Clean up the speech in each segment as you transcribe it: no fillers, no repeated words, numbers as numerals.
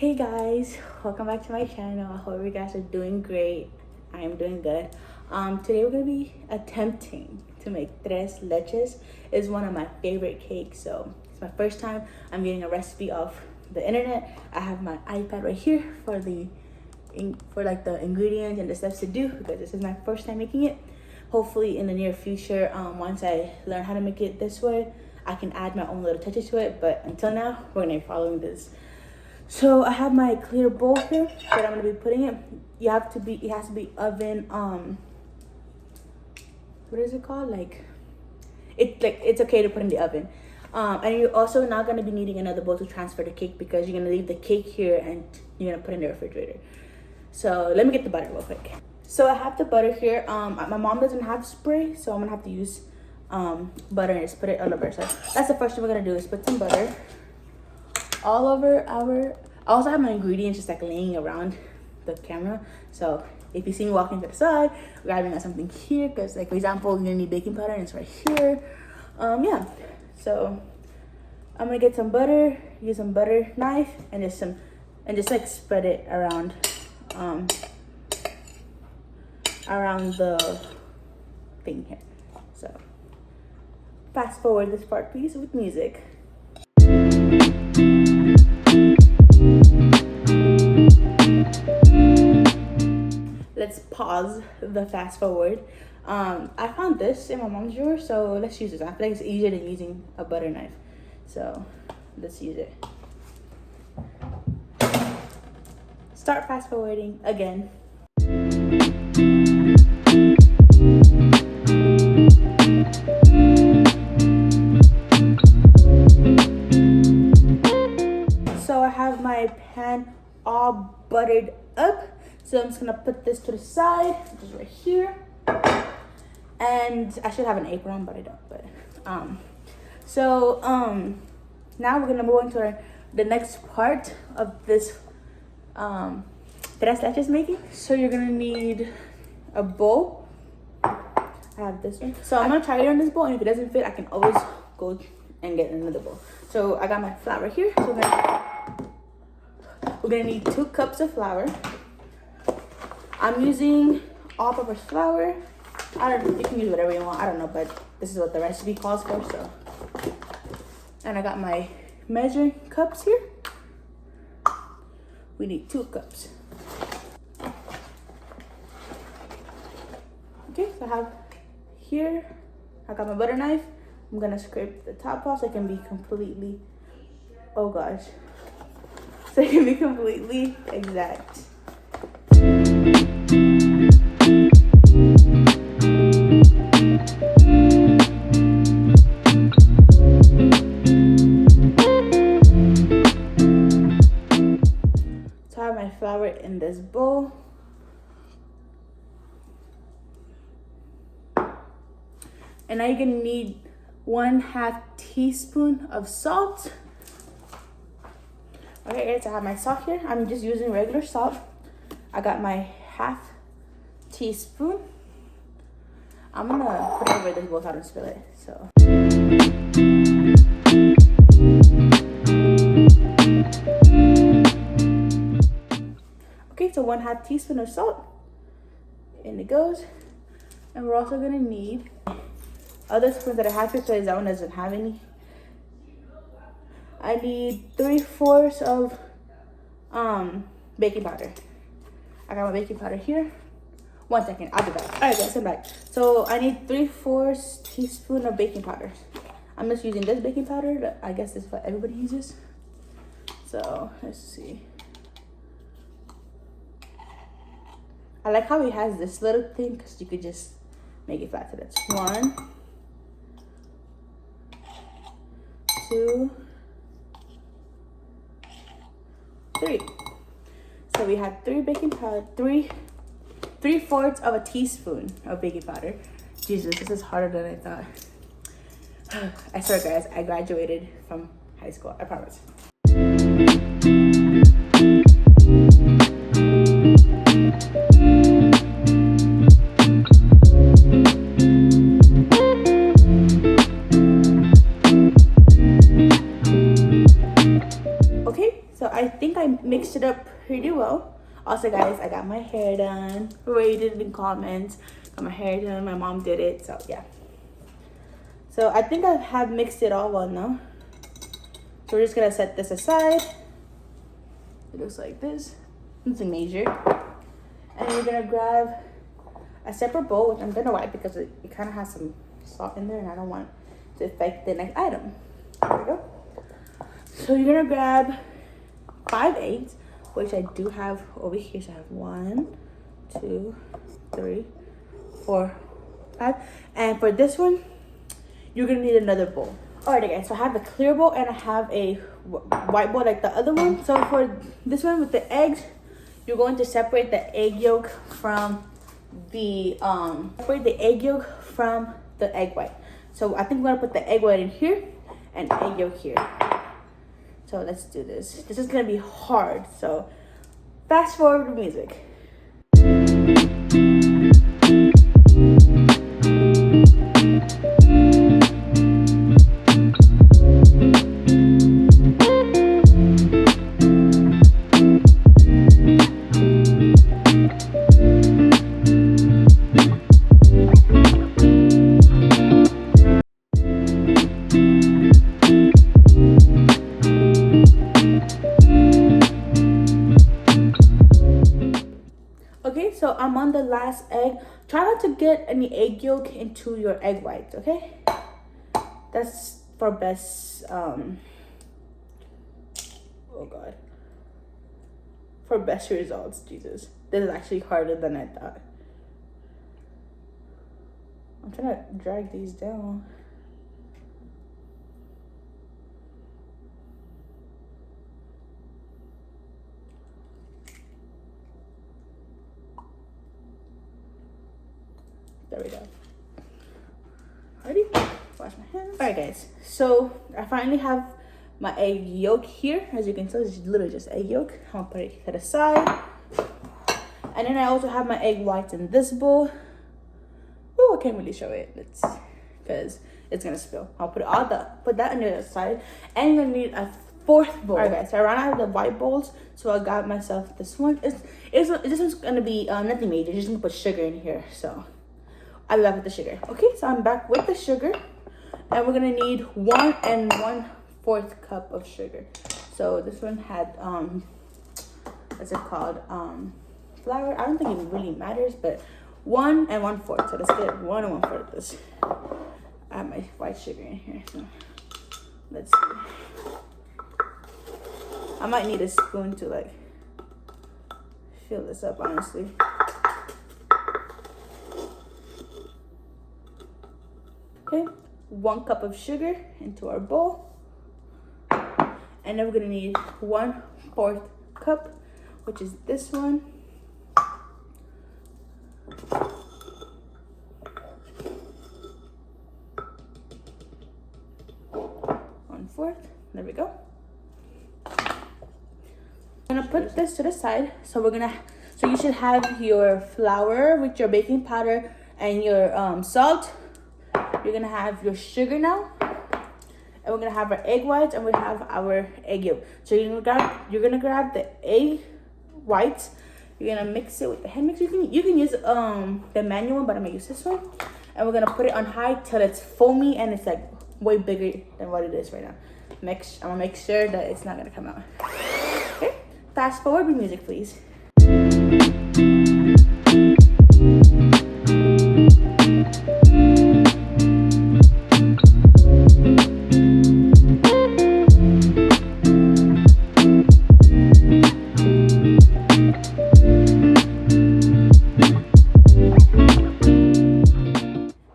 Hey guys, welcome back to my channel. I hope you guys are doing great. I am doing good. Today we're gonna be attempting to make tres leches. It's one of my favorite cakes, so it's my first time I'm getting a recipe off the internet. I have my iPad right here for the ingredients and the steps to do because this is my first time making it. Hopefully in the near future, once I learn how to make it this way, I can add my own little touches to it. But until now, we're gonna be following this. So I have my clear bowl here that I'm gonna be putting it. It has to be oven, what is it called? It's okay to put in the oven. And you're also not gonna be needing another bowl to transfer the cake because you're gonna leave the cake here and you're gonna put it in the refrigerator. So let me get the butter real quick. So I have the butter here. My mom doesn't have spray, so I'm gonna have to use butter and just put it all over. So that's the first thing we're gonna do is put some butter all over I also have my ingredients just like laying around the camera. So if you see me walking to the side, grabbing at something here, because like for example, you're gonna need baking powder and it's right here. Yeah. So I'm gonna get some butter, use some butter knife, and just like spread it around around the thing here. So fast forward this part please with music. Let's pause the fast forward. I found this in my mom's drawer, so let's use this. I feel like it's easier than using a butter knife, so let's use it. Start fast forwarding again. So I have my pan all buttered up. So I'm just gonna put this to the side, which is right here. And I should have an apron, but I don't. But now we're gonna move on to the next part of this tres leches making. So you're gonna need a bowl. I have this one. So I'm gonna try it on this bowl, and if it doesn't fit, I can always go and get another bowl. So I got my flour here. So we're gonna need 2 cups of flour. I'm using all-purpose flour. You can use whatever you want. I don't know, but this is what the recipe calls for. So, and I got my measuring cups here. We need 2 cups. Okay, so I have here. I got my butter knife. I'm gonna scrape the top off so it can be completely. Oh gosh. So it can be completely exact. So I have my flour in this bowl. And now you're gonna need 1/2 teaspoon of salt. Okay, guys, I have my salt here. I'm just using regular salt. I got my 1/2 teaspoon. I'm gonna put it over this bowl so I don't spill it. So. Okay, so 1/2 teaspoon of salt. In it goes. And we're also gonna need other spoons that I have here because that one doesn't have any. I need 3/4 of baking powder. I got my baking powder here. 1 second, I'll be back. All right, guys, I'm back. So I need 3/4 teaspoon of baking powder. I'm just using this baking powder. I guess this is what everybody uses. So let's see. I like how it has this little thing because you could just make it flat. So that's 1, 2, 3. So we have 3 baking powder, 3/4 of a teaspoon of baking powder. Jesus, this is harder than I thought. I swear, guys, I graduated from high school. I promise. Okay, so I think I mixed it up pretty well. Also, guys, I got my hair done. Rate it in comments. Got my hair done. My mom did it. So, yeah. So, I think I have mixed it all well now. So, we're just going to set this aside. It looks like this. Nothing major. And we're going to grab a separate bowl, which I'm going to wipe because it kind of has some salt in there. And I don't want to affect the next item. There we go. So, you're going to grab 5 eggs, which I do have over here. So I have 1, 2, 3, 4, 5. And for this one, you're gonna need another bowl. Alright, guys. So I have a clear bowl and I have a white bowl like the other one. So for this one with the eggs, you're going to separate the egg yolk from the egg white. So I think we're gonna put the egg white in here and egg yolk here. So let's do this. This is gonna be hard. So fast forward to music. Okay, so I'm on the last egg. Try not to get any egg yolk into your egg whites, okay? That's for best, oh God. For best results, Jesus. This is actually harder than I thought. I'm trying to drag these down. There we go. Ready? Wash my hands. Alright, guys. So I finally have my egg yolk here. As you can tell, it's literally just egg yolk. I'll put it to the side. And then I also have my egg whites in this bowl. Oh, I can't really show it. Because it's gonna spill. I'll put that on the other side. And you're gonna need a 4th bowl. Alright, guys. So I ran out of the white bowls, so I got myself this one. This one's gonna be nothing major. Just gonna put sugar in here. So I'll be back with the sugar. Okay, so I'm back with the sugar. And we're gonna need 1 1/4 cup of sugar. So this one had what's it called? Flour. I don't think it really matters, but 1 1/4. So let's get 1 1/4 of this. I have my white sugar in here. So let's see. I might need a spoon to like fill this up, honestly. Okay, 1 cup of sugar into our bowl. And then we're gonna need 1/4 cup, which is this one. 1/4. There we go. I'm gonna put this to the side. So you should have your flour with your baking powder and your salt. You're gonna have your sugar now, and we're gonna have our egg whites, and we have our egg yolk. So you're gonna grab the egg whites. You're gonna mix it with the hand mixer. You can use the manual one, but I'm gonna use this one. And we're gonna put it on high till it's foamy and it's like way bigger than what it is right now. I'm gonna make sure that it's not gonna come out. Okay, fast forward with music, please.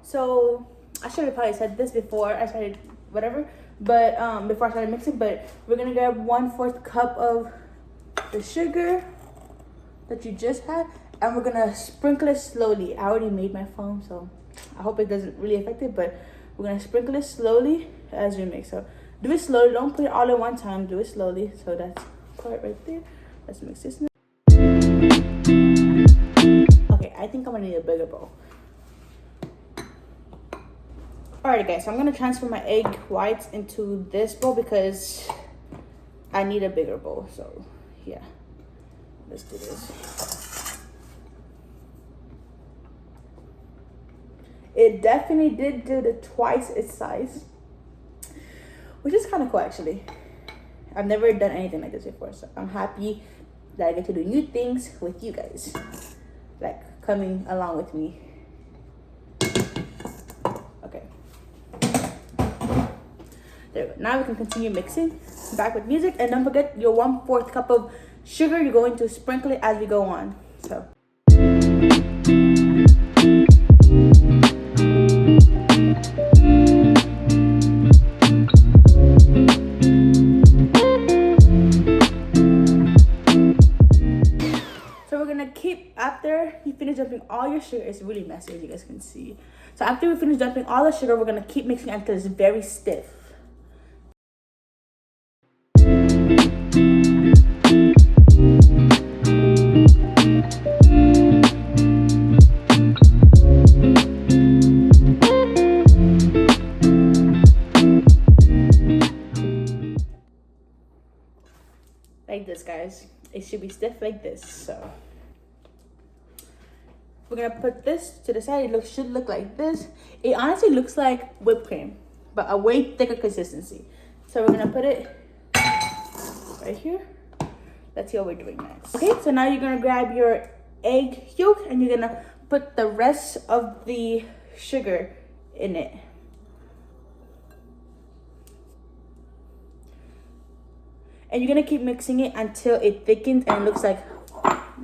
So I should have probably said this before I started whatever, but before I started mixing, but we're gonna grab 1/4 cup of the sugar that you just had, and we're gonna sprinkle it slowly. I already made my foam, so I hope it doesn't really affect it, but we're gonna sprinkle it slowly as we mix. So do it slowly, don't put it all at one time, do it slowly. So that's part right there. Let's mix this now. Okay, I think I'm gonna need a bigger bowl. Alright, guys, so I'm gonna transfer my egg whites into this bowl because I need a bigger bowl. So yeah, let's do this. It definitely did do the twice its size, which is kind of cool actually. I've never done anything like this before, so I'm happy that I get to do new things with you guys, like coming along with me. Okay, there we go. Now we can continue mixing. Back with music, and don't forget your 1/4 cup of sugar. You're going to sprinkle it as we go on. So. After you finish dumping all your sugar, it's really messy as you guys can see. So after we finish dumping all the sugar, we're gonna keep mixing until it's very stiff. Like this, guys. It should be stiff like this. So we're gonna put this to the side. It should look like this. It honestly looks like whipped cream, but a way thicker consistency. So we're gonna put it right here. Let's see what we're doing next. Okay, so now you're gonna grab your egg yolk and you're gonna put the rest of the sugar in it. And you're gonna keep mixing it until it thickens and it looks like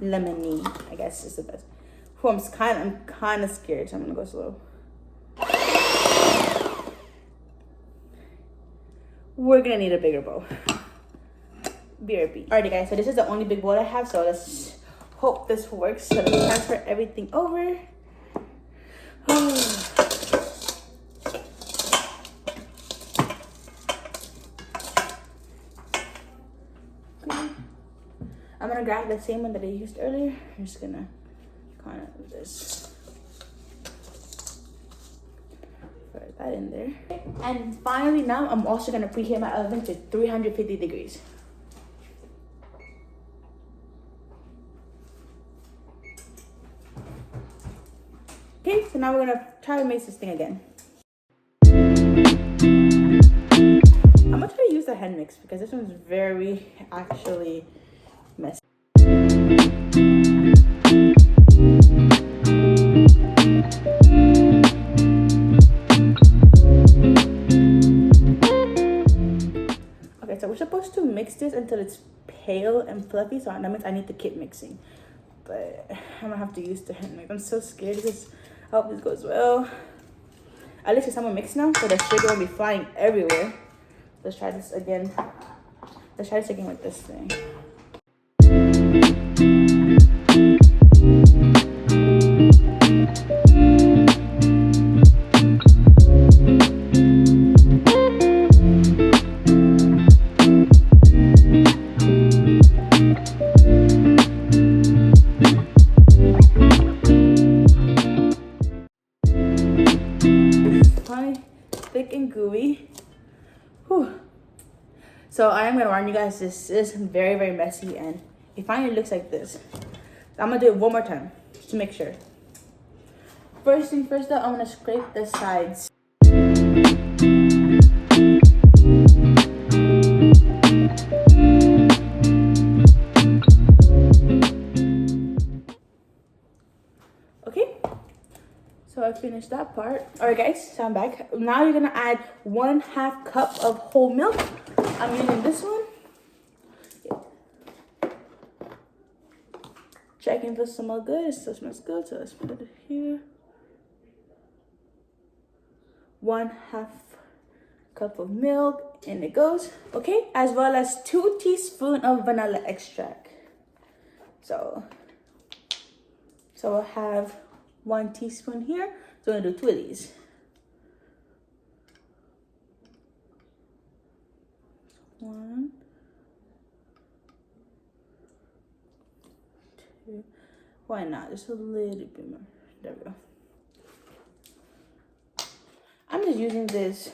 lemony. I guess is the best. I'm kind of scared, so I'm gonna go slow. We're gonna need a bigger bowl. BRB. Alrighty, guys. So this is the only big bowl I have. So let's hope this works. So let's transfer everything over. I'm gonna grab the same one that I used earlier. I'm just gonna kind of do this. Put that in there. And finally now I'm also gonna preheat my oven to 350 degrees. Okay, so now we're gonna try to mix this thing again. I'm gonna try to use the hand mix because this one's very actually messy. Okay, so we're supposed to mix this until it's pale and fluffy, so that means I need to keep mixing. But I'm gonna have to use the hand mix. I'm so scared because I hope this goes well. At least it's somewhat mixed now, so the sugar won't be flying everywhere. Let's try this again. Let's try this again with this thing. Thick and gooey. Whew. So I am gonna warn you guys, this is very, very messy and it finally looks like this. I'm gonna do it one more time just to make sure. First thing first though, I'm gonna scrape the sides. Okay. So I finished that part. Alright guys, so I'm back. Now you're gonna add 1/2 cup of whole milk. I'm using this one. Checking if it smells good. It still smells good, so let's put it here. 1/2 cup of milk, and it goes. Okay, as well as 2 teaspoons of vanilla extract. So I'll have 1 teaspoon here. So I'm gonna do 2 of these. One, 2. Why not? Just a little bit more. There we go. I'm just using this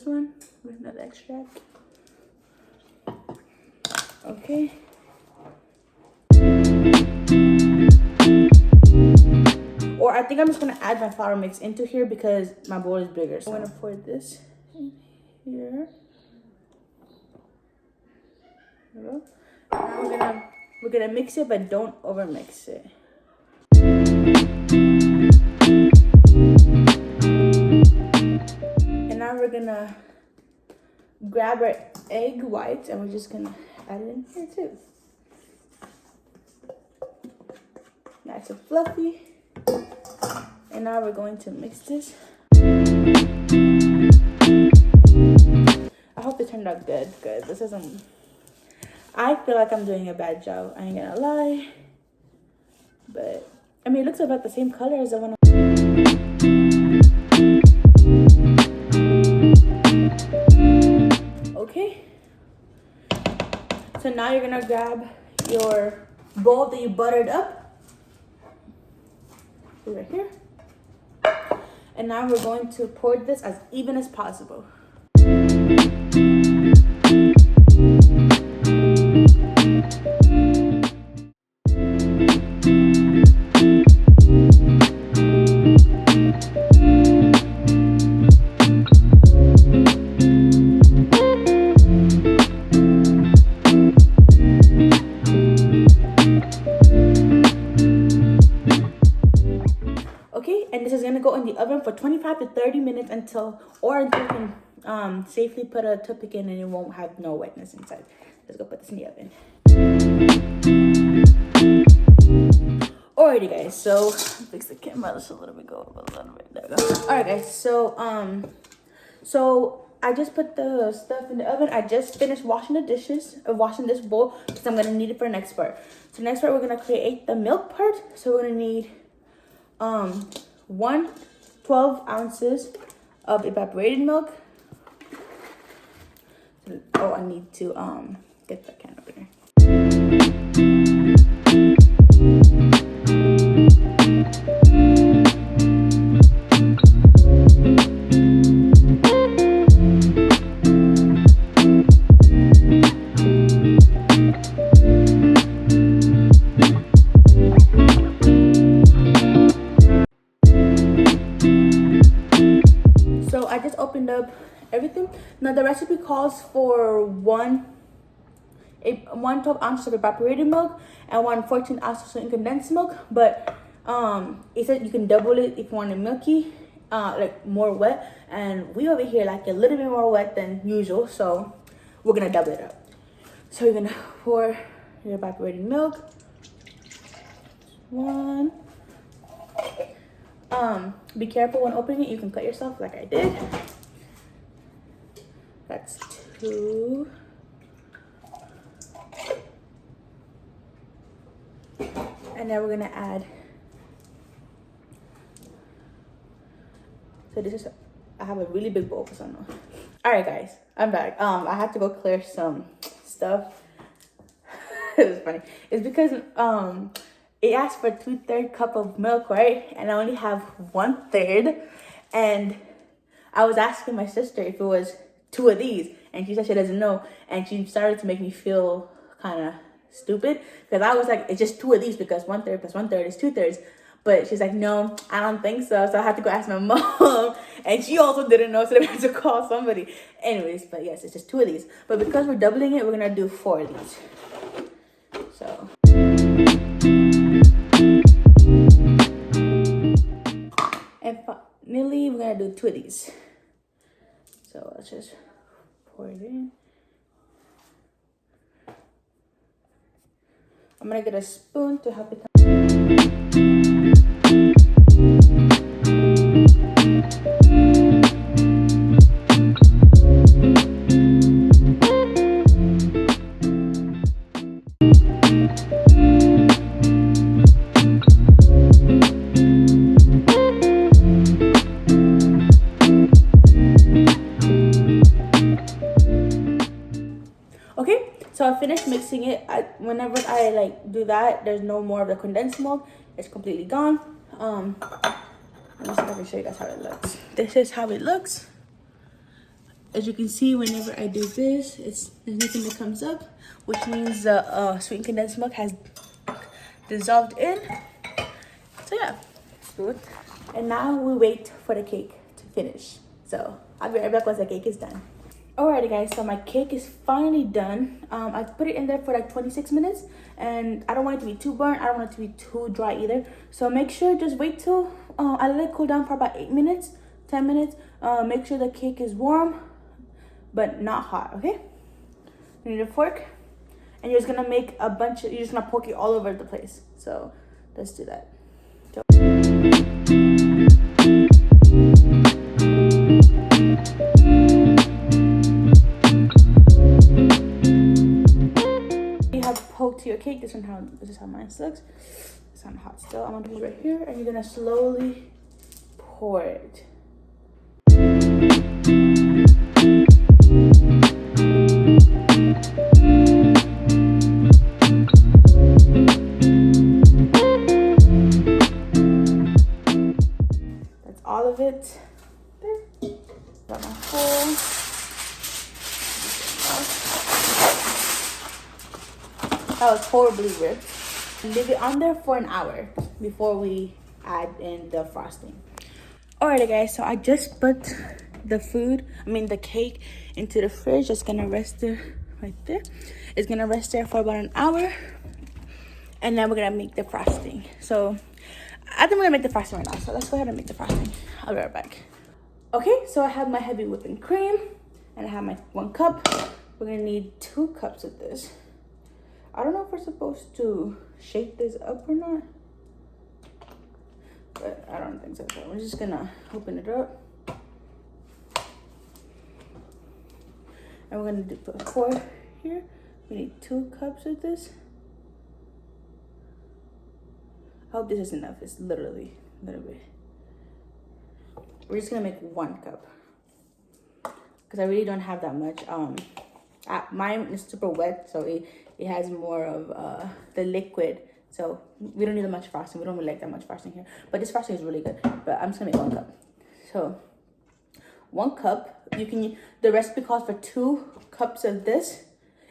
one with that extract. Okay. Or I think I'm just gonna add my flour mix into here because my bowl is bigger. So I'm gonna pour this in here. There we go. Now we're gonna mix it, but don't over mix it. And now we're gonna grab our egg whites and we're just gonna add it in here too. Nice and fluffy. And now we're going to mix this. I hope it turned out good, because this isn't... I feel like I'm doing a bad job. I ain't gonna lie. But, I mean, it looks about the same color as the one. Okay. So now you're gonna grab your bowl that you buttered up. Right here. And now we're going to pour this as even as possible. Okay, and this is gonna go in the oven for 25 to 30 minutes until you can safely put a toothpick in and it won't have no wetness inside. Let's go put this in the oven. Alrighty guys, so fix the camera just a little bit, go up a little bit. There we go. Alright guys, so I just put the stuff in the oven. I just finished washing the dishes, washing this bowl because I'm gonna need it for the next part. So next part we're gonna create the milk part. So we're gonna need 12 ounces of evaporated milk. Oh, I need to get the can opener. So I just opened up everything. Now the recipe calls for 12 ounces of evaporated milk and 14 ounces of condensed milk, but it said you can double it if you want it milky, like more wet, and we over here like a little bit more wet than usual, so we're gonna double it up. So you're gonna pour your evaporated milk. One. Be careful when opening it, you can cut yourself like I did. That's 2. And now we're gonna add, so this is, I have a really big bowl for some. Alright guys, I'm back. I have to go clear some stuff. It was funny. It's because it asked for 2/3 cup of milk, right? And I only have 1/3. And I was asking my sister if it was 2 of these, and she said she doesn't know. And she started to make me feel kind of stupid because I was like, it's just 2 of these because 1/3 plus 1/3 is 2/3. But she's like, no, I don't think so. So I had to go ask my mom, and she also didn't know, so I had to call somebody. Anyways, but yes, it's just 2 of these. But because we're doubling it, we're gonna do 4 of these. So. And finally, we're gonna do 2 of these. So let's just pour it in. I'm gonna get a spoon to help it. Okay, so I finished mixing it. Whenever I like do that, there's no more of the condensed milk. It's completely gone. Let me see if I can show you guys how it looks. This is how it looks. As you can see, whenever I do this, there's nothing that comes up, which means the sweetened condensed milk has dissolved in. So yeah, smooth. And now we wait for the cake to finish. So I'll be right back once the cake is done. Alrighty guys, so my cake is finally done. I put it in there for like 26 minutes, and I don't want it to be too burnt. I don't want it to be too dry either. So make sure, just wait till I let it cool down for about 8 minutes, 10 minutes. Make sure the cake is warm, but not hot, okay? You need a fork, and you're just gonna make a bunch of, you're just gonna poke it all over the place. So let's do that. So you have poked your cake. This is how mine looks. It's not hot still. I'm gonna put it right here, and you're gonna slowly pour it. That's all of it. There. Got my hole. That was horribly ripped. Leave it on there for an hour before we add in the frosting. Alright guys, so I just put the cake into the fridge. It's gonna rest there right there. It's gonna rest there for about an hour, and then we're gonna make the frosting. So I think we're gonna make the frosting right now. So let's go ahead and make the frosting. I'll be right back. Okay, so I have my heavy whipping cream, and I have my 1 cup. We're gonna need 2 cups of this. I don't know if we're supposed to shake this up or not, but I don't think so. So we're just gonna open it up, and we're gonna put 4 here. We need 2 cups of this. I hope this is enough. It's literally a little bit. We're just gonna make 1 cup because I really don't have that much. Mine is super wet, so it has more of the liquid. So we don't need that much frosting. We don't really like that much frosting here. But this frosting is really good. But I'm just gonna make 1 cup. So 1 cup. The recipe calls for 2 cups of this.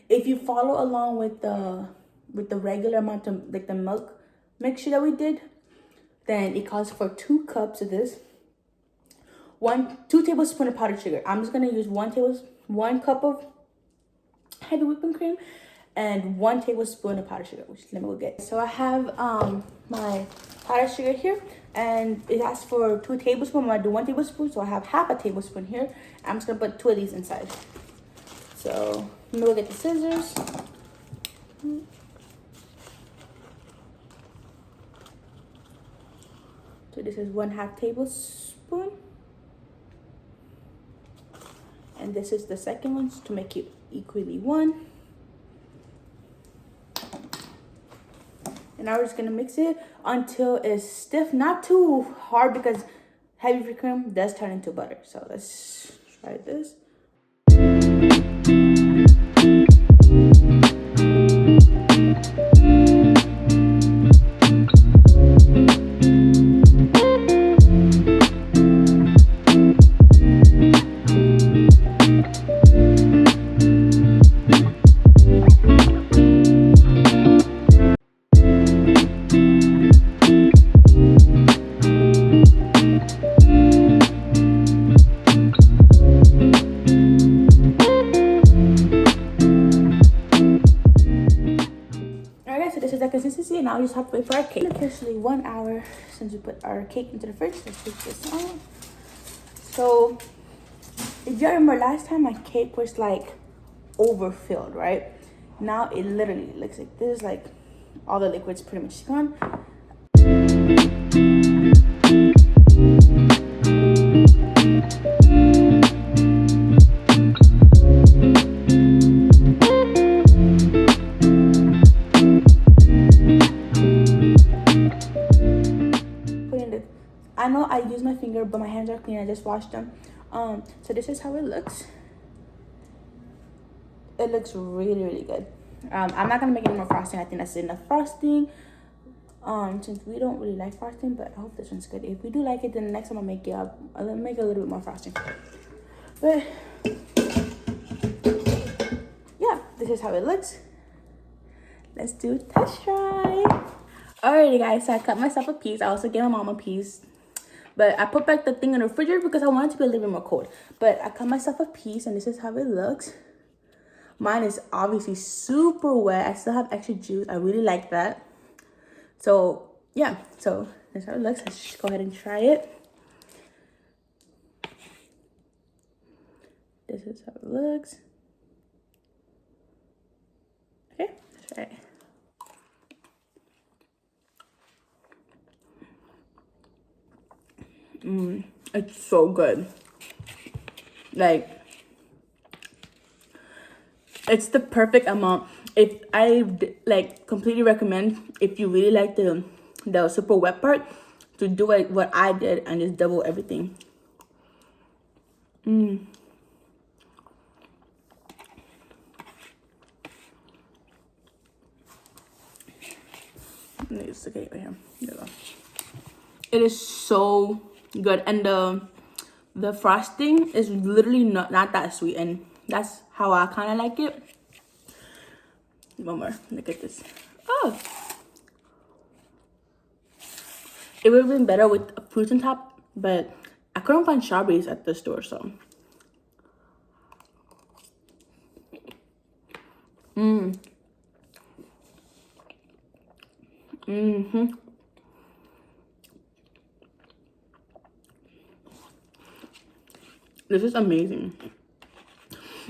If you follow along with the regular amount of like the milk mixture that we did, then it calls for 2 cups of this. 2 tablespoons of powdered sugar. I'm just gonna use 1 cup of heavy whipping cream and 1 tablespoon of powdered sugar, which let me go get. So I have my powdered sugar here, and it asks for 2 tablespoons. I'm gonna do 1 tablespoon, so I have half a tablespoon here. I'm just gonna put 2 of these inside. So let me go get the scissors. So this is 1/2 tablespoon. And this is the second one to make it equally 1. And now we're just gonna mix it until it's stiff, not too hard because heavy whipping cream does turn into butter. So let's try this. Consistency, and now we just have to wait for our cake. Officially 1 hour since we put our cake into the fridge. Let's take this on. So if you remember last time, my cake was like overfilled, right? Now it literally looks like this, like all the liquid's pretty much gone. I know I use my finger, but my hands are clean. I just washed them. So this is how it looks. It looks really, really good. I'm not gonna make any more frosting. I think that's enough frosting. Since we don't really like frosting, but I hope this one's good. If we do like it, then the next time I'll make it a little bit more frosting. But this is how it looks. Let's do a test try. Alrighty guys, so I cut myself a piece. I also gave my mom a piece. But I put back the thing in the refrigerator because I want it to be a little bit more cold. But I cut myself a piece and this is how it looks. Mine is obviously super wet. I still have extra juice. I really like that. So yeah, so that's how it looks. Let's just go ahead and try it. This is how it looks. Okay, let's try it. It's so good. Like, it's the perfect amount. If I like completely recommend, if you really like the super wet part, to do it what I did and just double everything. It's okay right here. There you go. It is so good, and the frosting is literally not that sweet, and that's how I kind of like it. One more. Look at this. Oh, it would have been better with fruits on top, but I couldn't find strawberries at the store, so. This is amazing.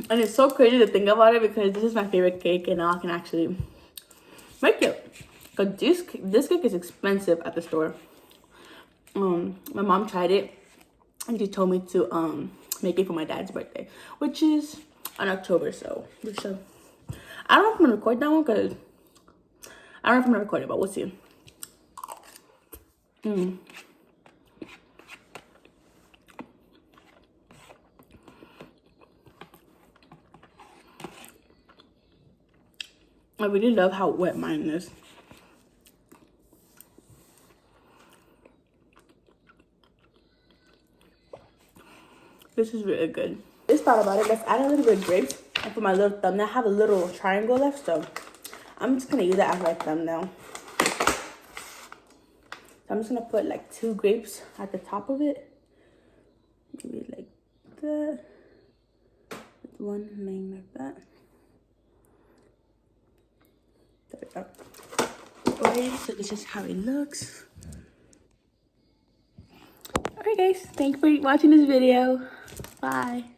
And it's so crazy to think about it because this is my favorite cake and now I can actually make it. But this cake is expensive at the store. My mom tried it and she told me to make it for my dad's birthday, which is on October, so we should. I don't know if I'm gonna record that one because I don't know if I'm gonna record it, but we'll see. I really love how wet mine is. This is really good. Just thought about it. Let's add a little bit of grapes. And for my little thumbnail, I have a little triangle left, so I'm just gonna use that as my thumbnail. So I'm just gonna put like 2 grapes at the top of it. Maybe like that. With one laying like that. There we go. Okay, so this is how it looks. Alright guys, thank you for watching this video. Bye.